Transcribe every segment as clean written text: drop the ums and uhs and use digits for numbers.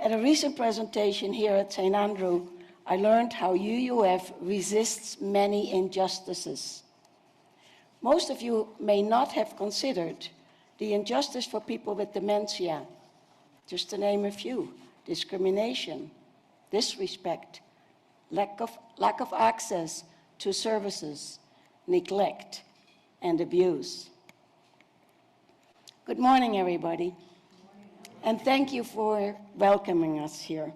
At a recent presentation here at St. Andrew, I learned how UUF resists many injustices. Most of you may not have considered the injustice for people with dementia, just to name a few: discrimination, disrespect, lack of access to services, neglect, and abuse. Good morning, everybody, and thank you for welcoming us here.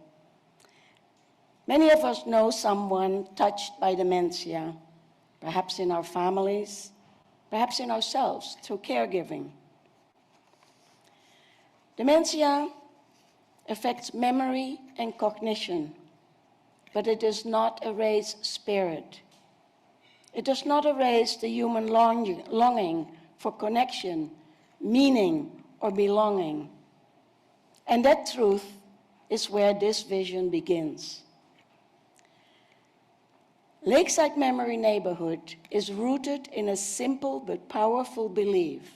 Many of us know someone touched by dementia, perhaps in our families, perhaps in ourselves through caregiving. Dementia affects memory and cognition, but it does not erase spirit. It does not erase the human longing for connection, meaning, or belonging. And that truth is where this vision begins. Lakeside Memory Neighborhood is rooted in a simple but powerful belief.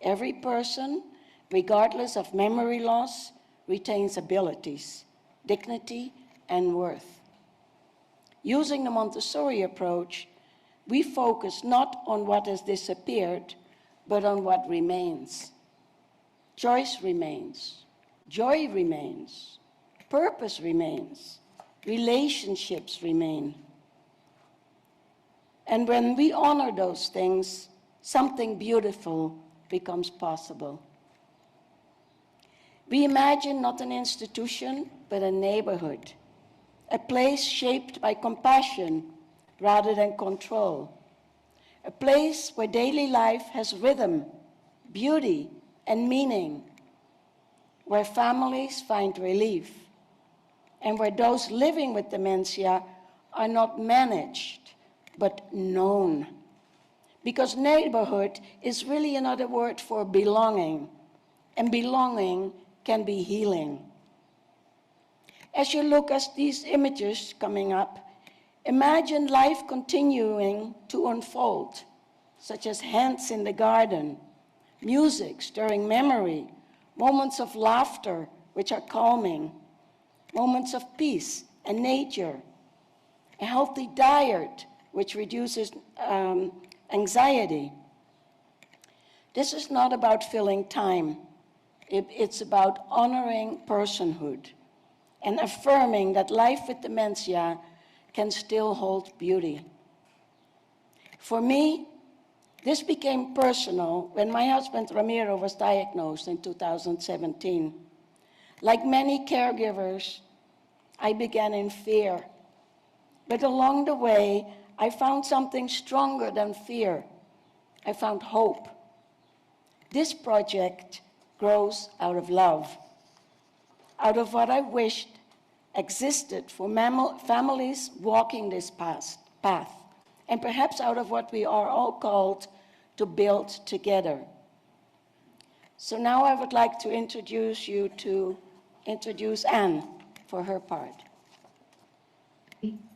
Every person, regardless of memory loss, retains abilities, dignity, and worth. Using the Montessori approach, we focus not on what has disappeared, but on what remains. Choice remains, joy remains, purpose remains, relationships remain. And when we honor those things, something beautiful becomes possible. We imagine not an institution, but a neighborhood, a place shaped by compassion rather than control, a place where daily life has rhythm, beauty, and meaning, where families find relief, and where those living with dementia are not managed, but known. Because neighborhood is really another word for belonging, and belonging can be healing. As you look at these images coming up, imagine life continuing to unfold, such as hands in the garden, music stirring memory, moments of laughter which are calming, moments of peace and nature, a healthy diet which reduces anxiety. This is not about filling time. It's about honoring personhood and affirming that life with dementia can still hold beauty. For me, this became personal when my husband Ramiro was diagnosed in 2017. Like many caregivers, I began in fear. But along the way, I found something stronger than fear. I found hope. This project grows out of love, out of what I wished existed for families walking this path, and perhaps out of what we are all called to build together. So now I would like to introduce Anne for her part.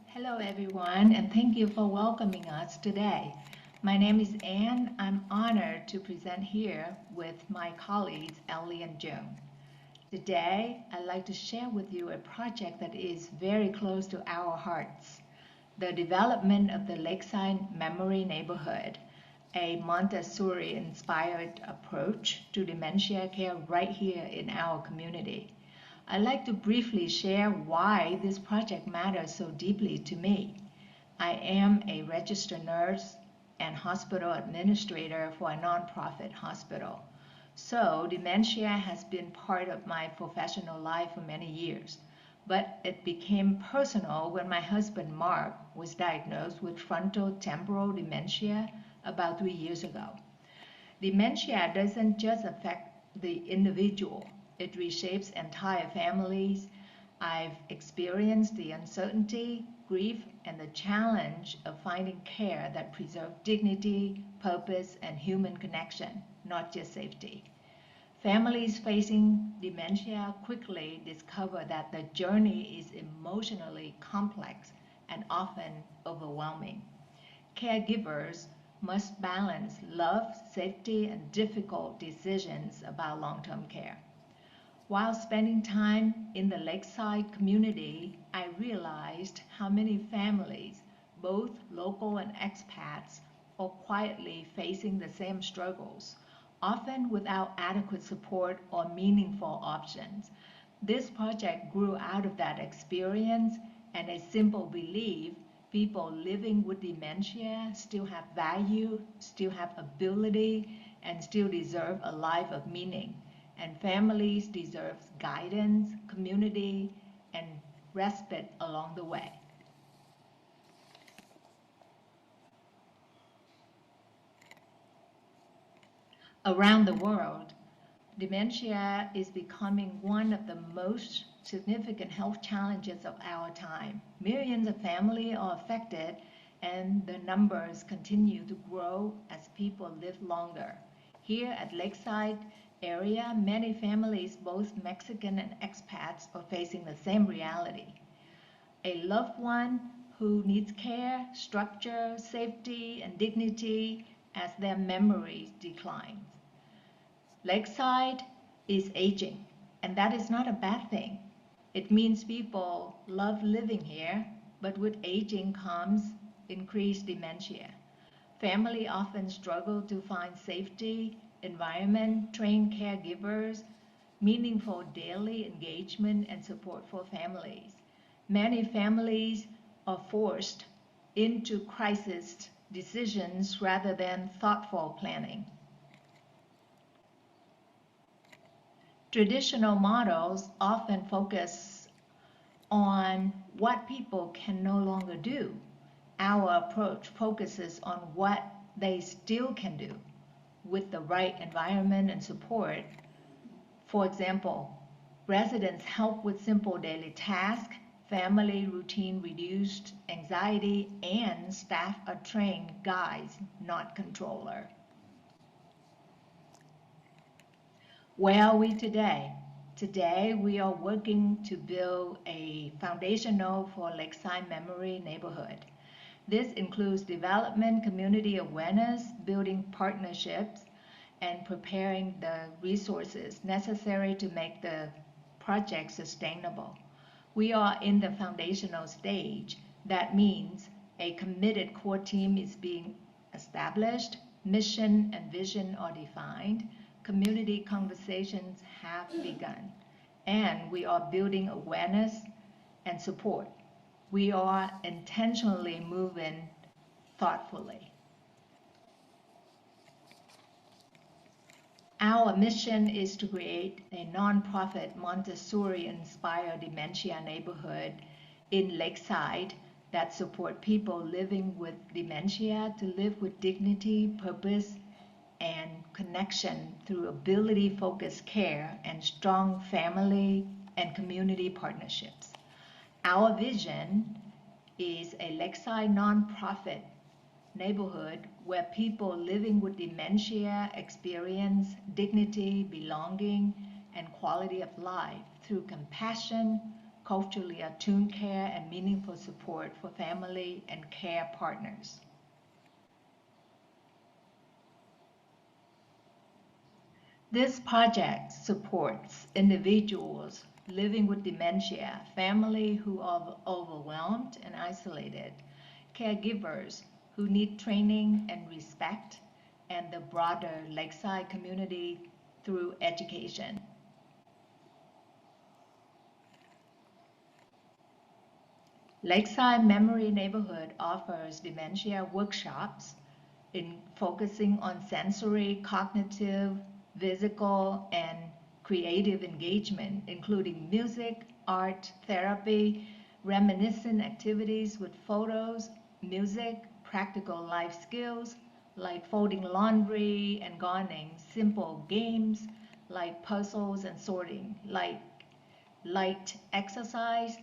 Hello everyone, and thank you for welcoming us today. My name is Anne. I'm honored to present here with my colleagues Elly and Joan. Today, I'd like to share with you a project that is very close to our hearts: the development of the Lakeside Memory Neighborhood, a Montessori-inspired approach to dementia care right here in our community. I'd like to briefly share why this project matters so deeply to me. I am a registered nurse and hospital administrator for a nonprofit hospital. So dementia has been part of my professional life for many years. But it became personal when my husband Mark was diagnosed with frontotemporal dementia about 3 years ago. Dementia doesn't just affect the individual. It reshapes entire families. I've experienced the uncertainty, grief, and the challenge of finding care that preserves dignity, purpose, and human connection, not just safety. Families facing dementia quickly discover that the journey is emotionally complex and often overwhelming. Caregivers must balance love, safety, and difficult decisions about long-term care. While spending time in the Lakeside community, I realized how many families, both local and expats, are quietly facing the same struggles, often without adequate support or meaningful options. This project grew out of that experience and a simple belief: people living with dementia still have value, still have ability, and still deserve a life of meaning. And families deserve guidance, community, and respite along the way. Around the world, dementia is becoming one of the most significant health challenges of our time. Millions of families are affected, and the numbers continue to grow as people live longer. Here at Lakeside area, many families, both Mexican and expats, are facing the same reality. A loved one who needs care, structure, safety, and dignity as their memory declines. Lakeside is aging, and that is not a bad thing. It means people love living here, but with aging comes increased dementia. Families often struggle to find safety, environment, trained caregivers, meaningful daily engagement, and support for families. Many families are forced into crisis decisions rather than thoughtful planning. Traditional models often focus on what people can no longer do. Our approach focuses on what they still can do with the right environment and support. For example, residents help with simple daily tasks, family routine reduced anxiety, and staff are trained guides, not controllers. Where are we today? Today, we are working to build a foundational for Lakeside Memory Neighborhood. This includes development, community awareness, building partnerships, and preparing the resources necessary to make the project sustainable. We are in the foundational stage. That means a committed core team is being established, mission and vision are defined, community conversations have begun, and we are building awareness and support. We are intentionally moving thoughtfully. Our mission is to create a nonprofit Montessori-inspired dementia neighborhood in Lakeside that support people living with dementia to live with dignity, purpose, and connection through ability-focused care and strong family and community partnerships. Our vision is a Lakeside nonprofit neighborhood where people living with dementia experience dignity, belonging, and quality of life through compassion, culturally attuned care, and meaningful support for family and care partners. This project supports individuals living with dementia, families who are overwhelmed and isolated, caregivers who need training and respect, and the broader Lakeside community through education. Lakeside Memory Neighborhood offers dementia workshops in focusing on sensory, cognitive, physical, and creative engagement, including music, art, therapy, reminiscent activities with photos, music, practical life skills like folding laundry and gardening, simple games like puzzles and sorting, like light exercise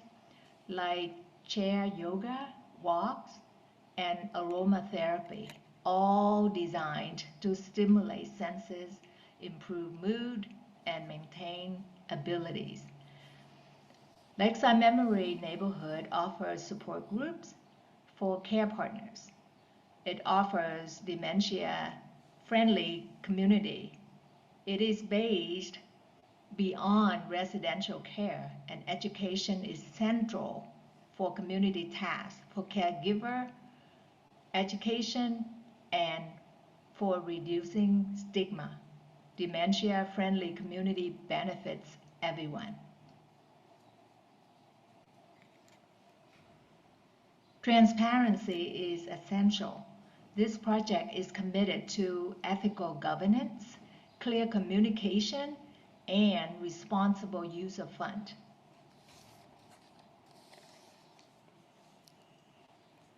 like chair yoga, walks, and aromatherapy, all designed to stimulate senses, improve mood, and maintain abilities. Lakeside Memory Neighborhood offers support groups for care partners. It offers dementia-friendly community. It is based beyond residential care, and education is central for community tasks, for caregiver education, and for reducing stigma. Dementia-friendly community benefits everyone. Transparency is essential. This project is committed to ethical governance, clear communication, and responsible use of funds.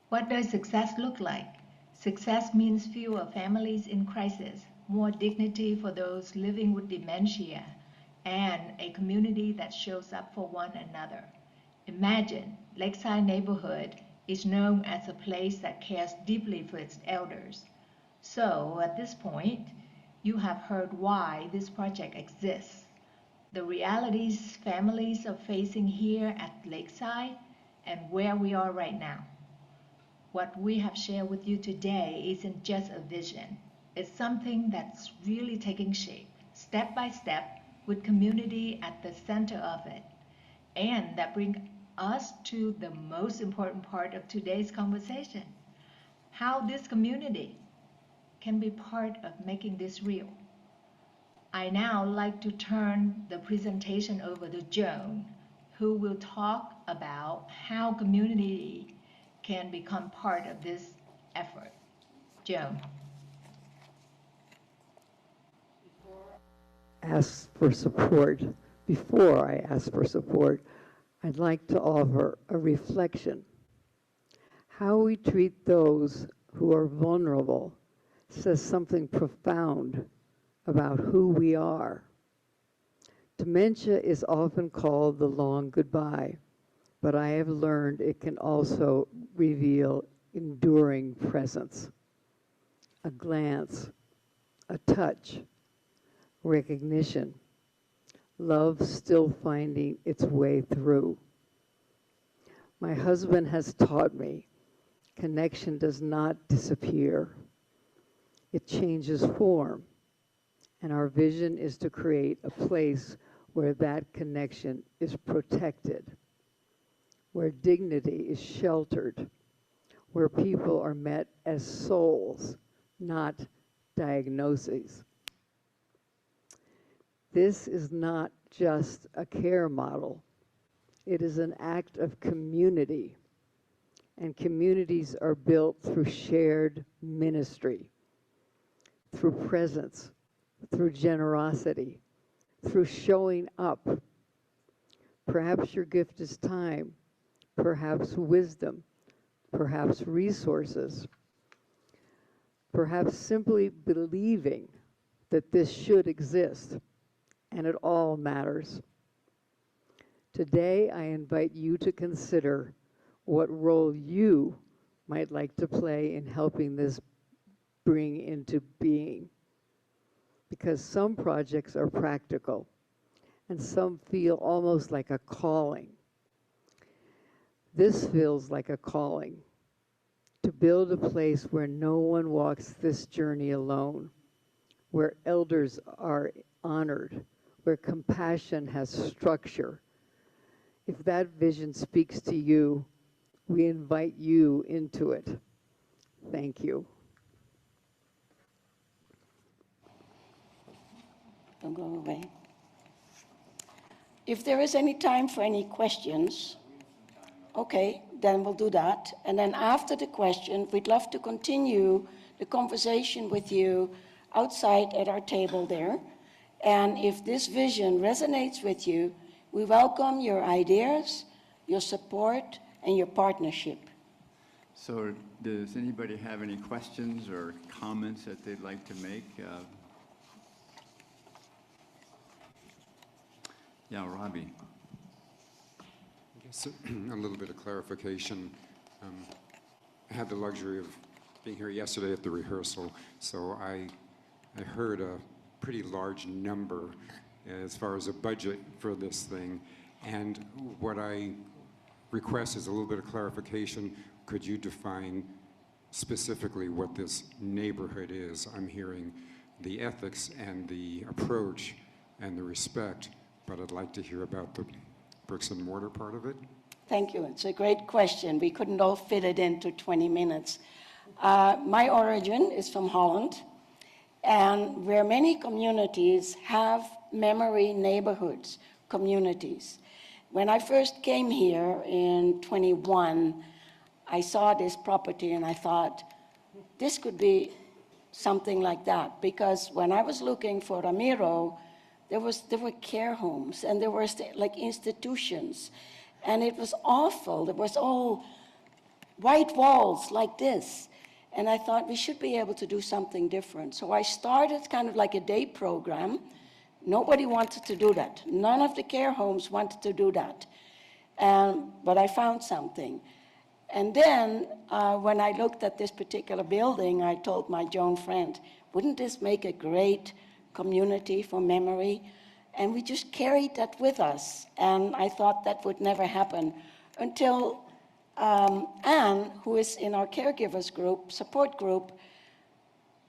What does success look like? Success means fewer families in crisis, more dignity for those living with dementia, and a community that shows up for one another. Imagine Lakeside Neighborhood is known as a place that cares deeply for its elders. So at this point, you have heard why this project exists, the realities families are facing here at Lakeside, and where we are right now. What we have shared with you today isn't just a vision. It's something that's really taking shape, step by step, with community at the center of it. And that brings us to the most important part of today's conversation, how this community can be part of making this real. I now like to turn the presentation over to Joan, who will talk about how community can become part of this effort. Joan. Before I ask for support, I'd like to offer a reflection. How we treat those who are vulnerable says something profound about who we are. Dementia is often called the long goodbye, but I have learned it can also reveal enduring presence, a glance, a touch, recognition, love still finding its way through. My husband has taught me connection does not disappear. It changes form, and our vision is to create a place where that connection is protected, where dignity is sheltered, where people are met as souls, not diagnoses. This is not just a care model. It is an act of community, and communities are built through shared ministry, through presence, through generosity, through showing up. Perhaps your gift is time, perhaps wisdom, perhaps resources, perhaps simply believing that this should exist, and it all matters. Today, I invite you to consider what role you might like to play in helping this bring into being. Because some projects are practical, and some feel almost like a calling. This feels like a calling to build a place where no one walks this journey alone, where elders are honored, where compassion has structure. If that vision speaks to you, we invite you into it. Thank you. Don't go away. If there is any time for any questions, okay, then we'll do that. And then after the question, we'd love to continue the conversation with you outside at our table there. And if this vision resonates with you, we welcome your ideas, your support, and your partnership. So does anybody have any questions or comments that they'd like to make? Yeah, Robbie. I guess a little bit of clarification. I had the luxury of being here yesterday at the rehearsal, so I heard a pretty large number as far as a budget for this thing. And what I request is a little bit of clarification. Could you define specifically what this neighborhood is. I'm hearing the ethics and the approach and the respect, but I'd like to hear about the bricks and mortar part of it. Thank you. It's a great question. We couldn't all fit it into 20 minutes. My origin is from Holland, and where many communities have memory neighborhoods, communities. When I first came here in 21, I saw this property and I thought, this could be something like that. Because when I was looking for Ramiro, there were care homes and there were like institutions. And it was awful. There was all white walls like this. And I thought we should be able to do something different. So I started kind of like a day program. Nobody wanted to do that. None of the care homes wanted to do that. But I found something. And then when I looked at this particular building, I told my Joan friend, wouldn't this make a great community for memory? And we just carried that with us. And I thought that would never happen until Anne, who is in our caregivers group, support group,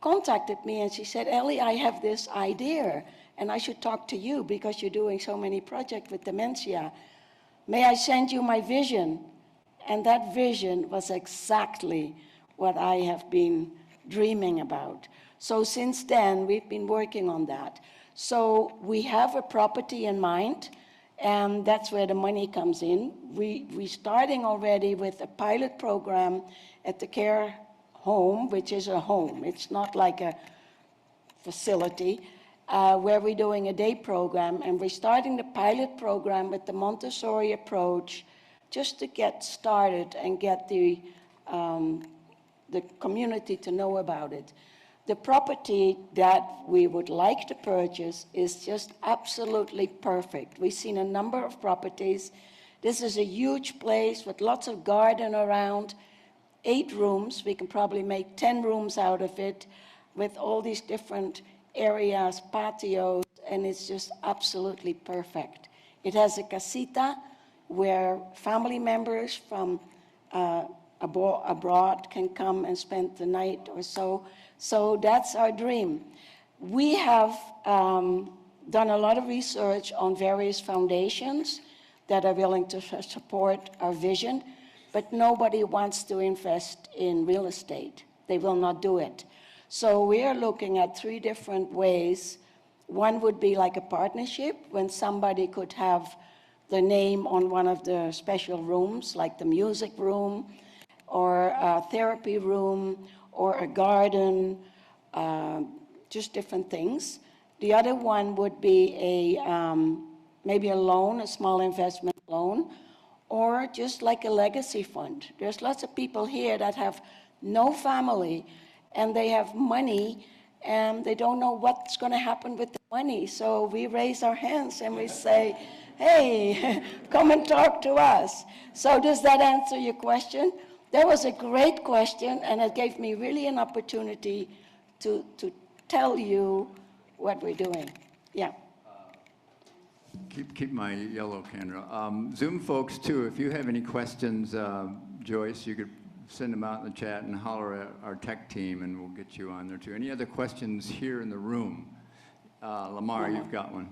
contacted me and she said, Elly, I have this idea and I should talk to you because you're doing so many projects with dementia. May I send you my vision? And that vision was exactly what I have been dreaming about. So since then, we've been working on that. So we have a property in mind, and that's where the money comes in. We're starting already with a pilot program at the care home, which is a home. It's not like a facility, where we're doing a day program, and we're starting the pilot program with the Montessori approach just to get started and get the community to know about it. The property that we would like to purchase is just absolutely perfect. We've seen a number of properties. This is a huge place with lots of garden around, 8 rooms. We can probably make 10 rooms out of it with all these different areas, patios, and it's just absolutely perfect. It has a casita where family members from abroad can come and spend the night or so. So that's our dream. We have done a lot of research on various foundations that are willing to support our vision, but nobody wants to invest in real estate. They will not do it. So we are looking at 3 different ways. One would be like a partnership, when somebody could have the name on one of the special rooms, like the music room, or a therapy room, or a garden, just different things. The other one would be maybe a loan, a small investment loan, or just like a legacy fund. There's lots of people here that have no family, and they have money, and they don't know what's going to happen with the money. So we raise our hands and we say, hey, come and talk to us. So does that answer your question? That was a great question, and it gave me really an opportunity to tell you what we're doing. Yeah. Keep my yellow candle. Zoom folks, too, if you have any questions, Joyce, you could send them out in the chat and holler at our tech team, and we'll get you on there, too. Any other questions here in the room? Lamar, you've got one.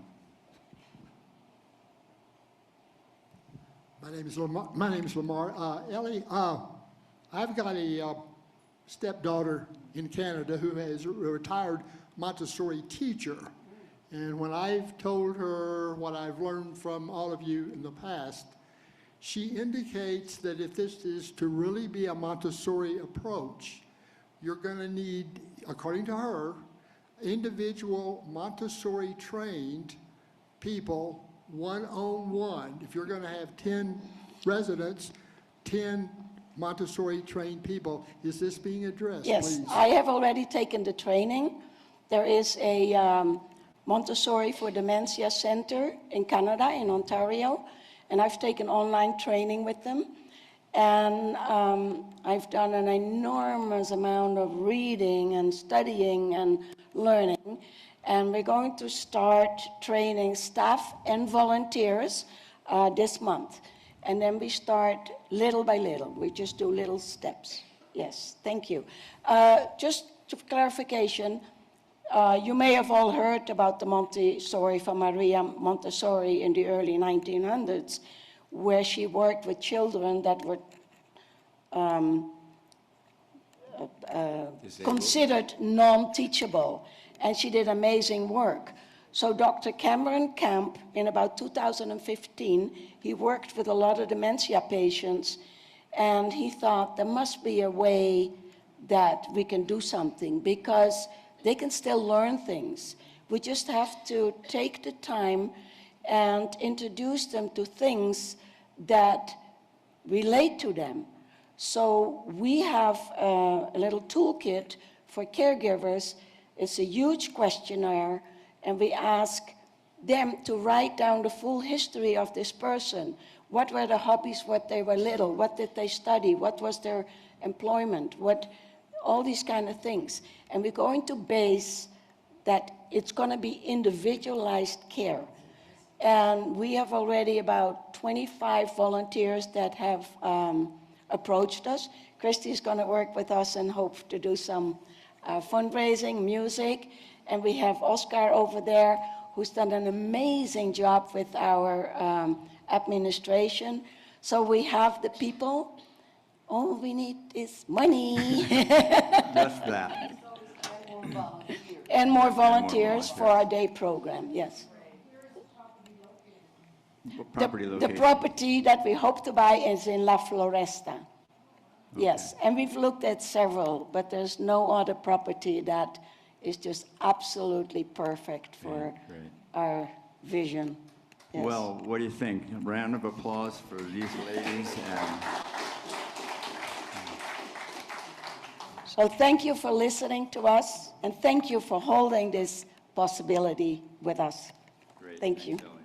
My name is Lamar. Elly, I've got a stepdaughter in Canada who is a retired Montessori teacher. And when I've told her what I've learned from all of you in the past, she indicates that if this is to really be a Montessori approach, you're going to need, according to her, individual Montessori trained people, one-on-one. If you're going to have 10 residents, 10 Montessori trained people. Is this being addressed, Yes, please? I have already taken the training. There is a Montessori for Dementia Center in Canada, in Ontario, and I've taken online training with them. And I've done an enormous amount of reading and studying and learning. And we're going to start training staff and volunteers this month. And then we start little by little. We just do little steps. Yes, thank you. Just for clarification, you may have all heard about the Montessori from Maria Montessori in the early 1900s, where she worked with children that were considered non-teachable, and she did amazing work. So Dr. Cameron Camp, in about 2015, he worked with a lot of dementia patients, and he thought there must be a way that we can do something, because they can still learn things. We just have to take the time and introduce them to things that relate to them. So we have a little toolkit for caregivers. It's a huge questionnaire, and we ask them to write down the full history of this person. What were the hobbies when they were little? What did they study? What was their employment? All these kind of things. And we're going to base that it's going to be individualized care. And we have already about 25 volunteers that have approached us. Christy is going to work with us and hope to do some fundraising, music. And we have Oscar over there, who's done an amazing job with our administration. So we have the people. All we need is money. Just that. And more volunteers for our day program, yes. What property The location? property that we hope to buy is in La Floresta. Yes, and we've looked at several, but there's no other property that is just absolutely perfect for Great. our vision. Yes. Well, what do you think? A round of applause for these ladies. So thank you for listening to us, and thank you for holding this possibility with us. Great. Thank you. Thanks, Elly.